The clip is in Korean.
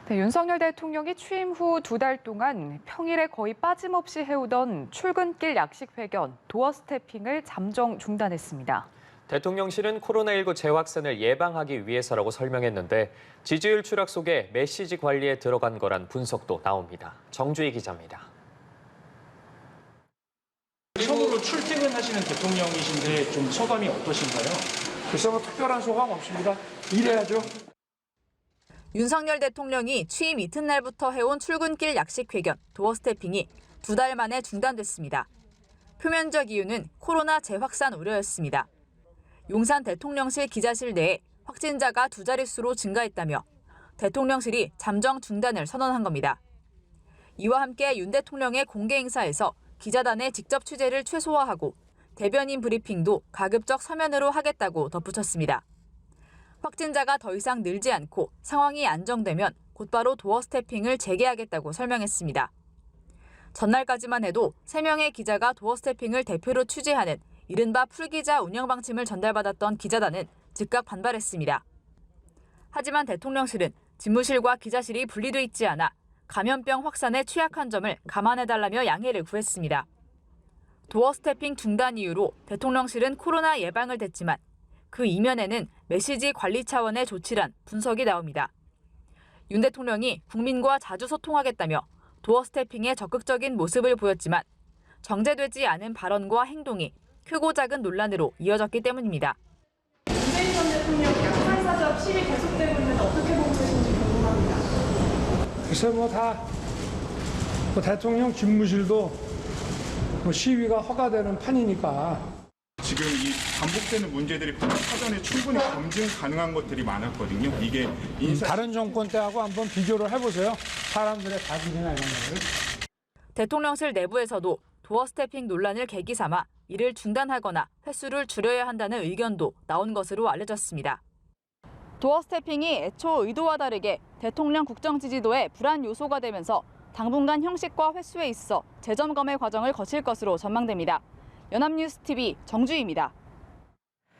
네, 윤석열 대통령이 취임 후 2달 동안 평일에 거의 빠짐없이 해오던 출근길 약식 회견, 도어 스태핑을 잠정 중단했습니다. 대통령실은 코로나19 재확산을 예방하기 위해서라고 설명했는데 지지율 추락 속에 메시지 관리에 들어간 거란 분석도 나옵니다. 정주희 기자입니다. 처음으로 출퇴근하시는 대통령이신데 좀 소감이 어떠신가요? 글쎄 뭐 특별한 소감 없습니다. 일해야죠. 윤석열 대통령이 취임 이튿날부터 해온 출근길 약식 회견, 도어 스태핑이 2달 만에 중단됐습니다. 표면적 이유는 코로나 재확산 우려였습니다. 용산 대통령실 기자실 내에 확진자가 2자릿수로 증가했다며 대통령실이 잠정 중단을 선언한 겁니다. 이와 함께 윤 대통령의 공개 행사에서 기자단의 직접 취재를 최소화하고 대변인 브리핑도 가급적 서면으로 하겠다고 덧붙였습니다. 확진자가 더 이상 늘지 않고 상황이 안정되면 곧바로 도어 스태핑을 재개하겠다고 설명했습니다. 전날까지만 해도 3명의 기자가 도어 스태핑을 대표로 취재하는 이른바 풀기자 운영 방침을 전달받았던 기자단은 즉각 반발했습니다. 하지만 대통령실은 집무실과 기자실이 분리돼 있지 않아 감염병 확산에 취약한 점을 감안해달라며 양해를 구했습니다. 도어 스태핑 중단 이유로 대통령실은 코로나 예방을 댔지만 그 이면에는 메시지 관리 차원의 조치란 분석이 나옵니다. 윤 대통령이 국민과 자주 소통하겠다며 도어 스태핑에 적극적인 모습을 보였지만 정제되지 않은 발언과 행동이 크고 작은 논란으로 이어졌기 때문입니다. 문재인 전 대통령 약산 사적 시위 계속되고 있는데 어떻게 보고 계신지 궁금합니다. 글쎄 대통령 집무실도 시위가 허가되는 판이니까. 지금 이 반복되는 문제들이 사전에 충분히 검증 가능한 것들이 많았거든요. 이게 다른 정권 때하고 한번 비교를 해보세요. 사람들의 가질이나 이런 거를. 대통령실 내부에서도 도어 스태핑 논란을 계기 삼아 이를 중단하거나 횟수를 줄여야 한다는 의견도 나온 것으로 알려졌습니다. 도어 스태핑이 애초 의도와 다르게 대통령 국정 지지도에 불안 요소가 되면서 당분간 형식과 횟수에 있어 재점검의 과정을 거칠 것으로 전망됩니다. 연합뉴스TV 정주희입니다.